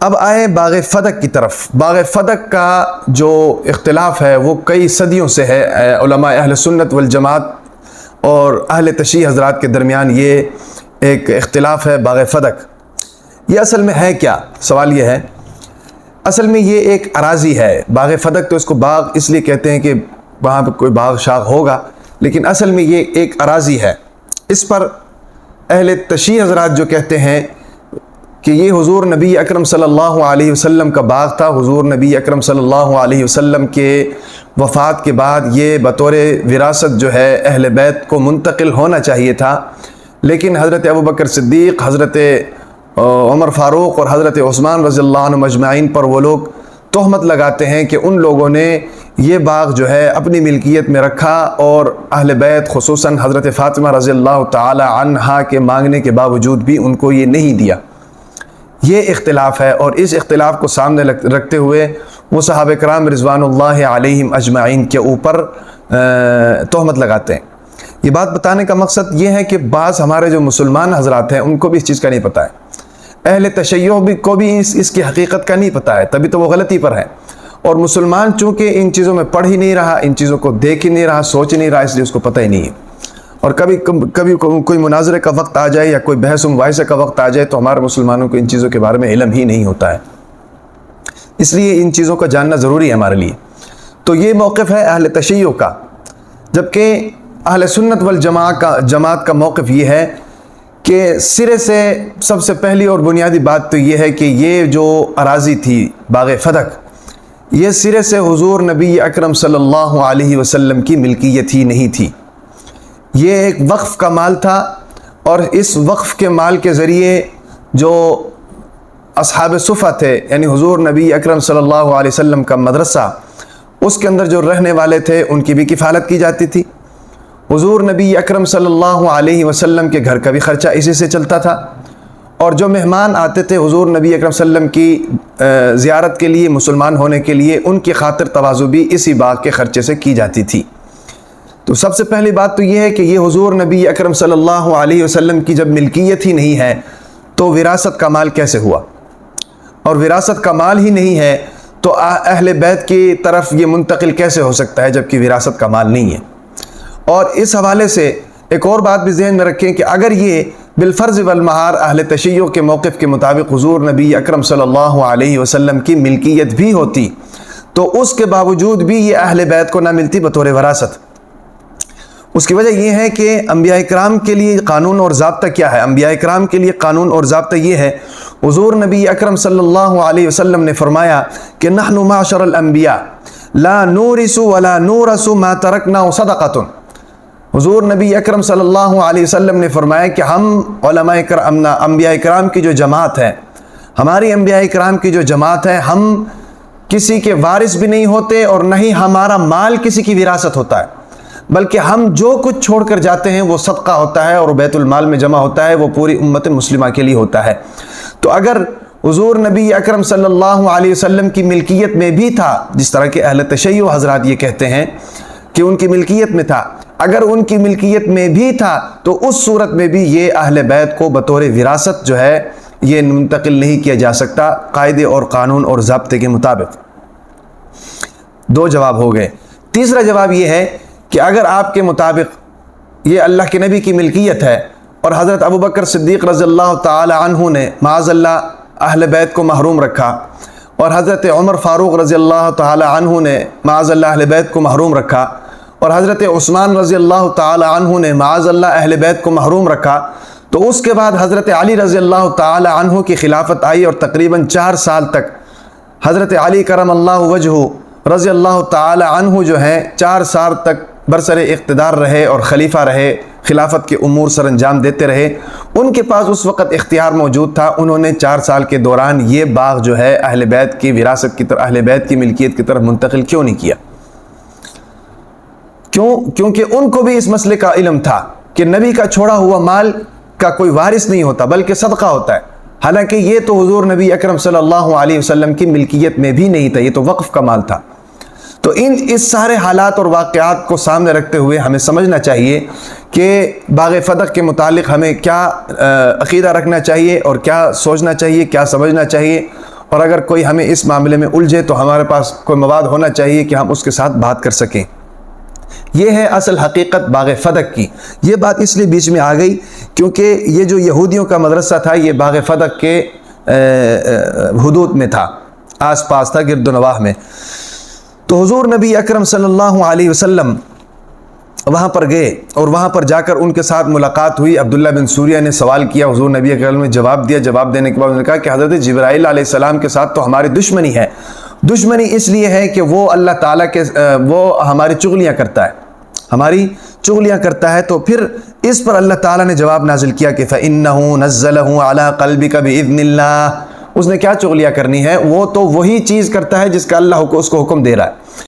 اب آئے باغ فدق کی طرف۔ باغ فدق کا جو اختلاف ہے وہ کئی صدیوں سے ہے علماء اہل سنت والجماعت اور اہل تشیع حضرات کے درمیان یہ ایک اختلاف ہے باغ فدق۔ یہ اصل میں ہے کیا؟ سوال یہ ہے، اصل میں یہ ایک اراضی ہے۔ باغ فدق تو اس کو باغ اس لیے کہتے ہیں کہ وہاں پہ کوئی باغ شاغ ہوگا، لیکن اصل میں یہ ایک اراضی ہے۔ اس پر اہل تشیع حضرات جو کہتے ہیں کہ یہ حضور نبی اکرم صلی اللہ علیہ وسلم کا باغ تھا، حضور نبی اکرم صلی اللہ علیہ وسلم کے وفات کے بعد یہ بطور وراثت جو ہے اہل بیت کو منتقل ہونا چاہیے تھا، لیکن حضرت ابوبکر صدیق، حضرت عمر فاروق اور حضرت عثمان رضی اللہ عنہ مجمعین پر وہ لوگ تہمت لگاتے ہیں کہ ان لوگوں نے یہ باغ جو ہے اپنی ملکیت میں رکھا اور اہل بیت خصوصاً حضرت فاطمہ رضی اللہ تعالی عنہا کے مانگنے کے باوجود بھی ان کو یہ نہیں دیا۔ یہ اختلاف ہے، اور اس اختلاف کو سامنے رکھتے ہوئے وہ صحابہ کرام رضوان اللہ علیہم اجمعین کے اوپر تہمت لگاتے ہیں۔ یہ بات بتانے کا مقصد یہ ہے کہ بعض ہمارے جو مسلمان حضرات ہیں ان کو بھی اس چیز کا نہیں پتہ ہے، اہل تشیع کو بھی اس کی حقیقت کا نہیں پتہ ہے، تبھی تو وہ غلطی پر ہے۔ اور مسلمان چونکہ ان چیزوں میں پڑھ ہی نہیں رہا، ان چیزوں کو دیکھ ہی نہیں رہا، سوچ ہی نہیں رہا، اس لیے اس کو پتہ ہی نہیں ہے۔ اور کبھی کوئی مناظرے کا وقت آ جائے یا کوئی بحث و مباحثے کا وقت آ جائے تو ہمارے مسلمانوں کو ان چیزوں کے بارے میں علم ہی نہیں ہوتا ہے، اس لیے ان چیزوں کا جاننا ضروری ہے ہمارے لیے۔ تو یہ موقف ہے اہل تشیع کا، جبکہ اہل سنت والجماعت کا موقف یہ ہے کہ سرے سے سب سے پہلی اور بنیادی بات تو یہ ہے کہ یہ جو اراضی تھی باغ فدق، یہ سرے سے حضور نبی اکرم صلی اللہ علیہ وسلم کی ملکیت ہی نہیں تھی، یہ ایک وقف کا مال تھا، اور اس وقف کے مال کے ذریعے جو اصحاب صفہ تھے، یعنی حضور نبی اکرم صلی اللہ علیہ وسلم کا مدرسہ، اس کے اندر جو رہنے والے تھے ان کی بھی کفالت کی جاتی تھی، حضور نبی اکرم صلی اللہ علیہ وسلم کے گھر کا بھی خرچہ اسی سے چلتا تھا، اور جو مہمان آتے تھے حضور نبی اکرم صلی اللہ علیہ وسلم کی زیارت کے لیے، مسلمان ہونے کے لیے، ان کی خاطر تواضع بھی اسی باغ کے خرچے سے کی جاتی تھی۔ تو سب سے پہلی بات تو یہ ہے کہ یہ حضور نبی اکرم صلی اللہ علیہ وسلم کی جب ملکیت ہی نہیں ہے تو وراثت کا مال کیسے ہوا؟ اور وراثت کا مال ہی نہیں ہے تو اہل بیت کی طرف یہ منتقل کیسے ہو سکتا ہے جبکہ وراثت کا مال نہیں ہے؟ اور اس حوالے سے ایک اور بات بھی ذہن میں رکھیں کہ اگر یہ بالفرض والمہار اہل تشیع کے موقف کے مطابق حضور نبی اکرم صلی اللہ علیہ وسلم کی ملکیت بھی ہوتی تو اس کے باوجود بھی یہ اہل بیت کو نہ ملتی بطور وراثت۔ اس کی وجہ یہ ہے کہ انبیاء کرام کے لیے قانون اور ضابطہ کیا ہے؟ انبیاء کرام کے لیے قانون اور ضابطہ یہ ہے، حضور نبی اکرم صلی اللہ علیہ وسلم نے فرمایا کہ نحن معاشر الانبیاء لا نورث ولا نورث ما ترکنا صدقۃ۔ حضور نبی اکرم صلی اللہ علیہ وسلم نے فرمایا کہ ہم علماء کرام، انبیاء کرام کی جو جماعت ہے، ہماری انبیاء کرام کی جو جماعت ہے، ہم کسی کے وارث بھی نہیں ہوتے اور نہ ہی ہمارا مال کسی کی وراثت ہوتا ہے، بلکہ ہم جو کچھ چھوڑ کر جاتے ہیں وہ صدقہ ہوتا ہے اور بیت المال میں جمع ہوتا ہے، وہ پوری امت مسلمہ کے لیے ہوتا ہے۔ تو اگر حضور نبی اکرم صلی اللہ علیہ وسلم کی ملکیت میں بھی تھا، جس طرح کے اہل تشیع حضرات یہ کہتے ہیں کہ ان کی ملکیت میں تھا، اگر ان کی ملکیت میں بھی تھا تو اس صورت میں بھی یہ اہل بیت کو بطور وراثت جو ہے یہ منتقل نہیں کیا جا سکتا قاعدے اور قانون اور ضابطے کے مطابق۔ دو جواب ہو گئے۔ تیسرا جواب یہ ہے کہ اگر آپ کے مطابق یہ اللہ کے نبی کی ملکیت ہے اور حضرت ابوبکر صدیق رضی اللہ تعالی عنہ نے معاذ اللہ اہل بیت کو محروم رکھا، اور حضرت عمر فاروق رضی اللہ تعالی عنہ نے معاذ اللہ اہل بیت کو محروم رکھا، اور حضرت عثمان رضی اللہ تعالی عنہ نے معاذ اللہ اہل بیت کو محروم رکھا، تو اس کے بعد حضرت علی رضی اللہ تعالی عنہ کی خلافت آئی، اور تقریباً 4 سال تک حضرت علی کرم اللہ وجہہ رضی اللہ تعالی عنہ جو ہیں 4 سال تک برسر اقتدار رہے اور خلیفہ رہے، خلافت کے امور سر انجام دیتے رہے۔ ان کے پاس اس وقت اختیار موجود تھا، انہوں نے 4 سال کے دوران یہ باغ جو ہے اہل بیت کی وراثت کی طرف، اہل بیت کی ملکیت کی طرف منتقل کیوں نہیں کیا؟ کیونکہ ان کو بھی اس مسئلے کا علم تھا کہ نبی کا چھوڑا ہوا مال کا کوئی وارث نہیں ہوتا بلکہ صدقہ ہوتا ہے، حالانکہ یہ تو حضور نبی اکرم صلی اللہ علیہ وسلم کی ملکیت میں بھی نہیں تھا، یہ تو وقف کا مال تھا۔ تو اس سارے حالات اور واقعات کو سامنے رکھتے ہوئے ہمیں سمجھنا چاہیے کہ باغ فدق کے متعلق ہمیں کیا عقیدہ رکھنا چاہیے اور کیا سوچنا چاہیے، کیا سمجھنا چاہیے، اور اگر کوئی ہمیں اس معاملے میں الجھے تو ہمارے پاس کوئی مواد ہونا چاہیے کہ ہم اس کے ساتھ بات کر سکیں۔ یہ ہے اصل حقیقت باغ فدق کی۔ یہ بات اس لیے بیچ میں آ گئی کیونکہ یہ جو یہودیوں کا مدرسہ تھا یہ باغ فدق کے حدود میں تھا، آس پاس تھا، گرد و نواح میں۔ تو حضور نبی اکرم صلی اللہ علیہ وسلم وہاں پر گئے اور وہاں پر جا کر ان کے ساتھ ملاقات ہوئی۔ عبداللہ بن سوریہ نے سوال کیا، حضور نبی اکرم نے جواب دیا۔ جواب دینے کے بعد انہوں نے کہا کہ حضرت جبرائیل علیہ السلام کے ساتھ تو ہماری دشمنی ہے۔ دشمنی اس لیے ہے کہ وہ اللہ تعالیٰ کے وہ ہماری چغلیاں کرتا ہے، ہماری چغلیاں کرتا ہے۔ تو پھر اس پر اللہ تعالیٰ نے جواب نازل کیا کہ فَإِنَّهُ نَزَّلَهُ عَلَىٰ قَلْبِكَ بِإِذْنِ اللَّهِ۔ اس نے کیا چغلیاں کرنی ہے؟ وہ تو وہی چیز کرتا ہے جس کا اللہ کو اس کو حکم دے رہا ہے۔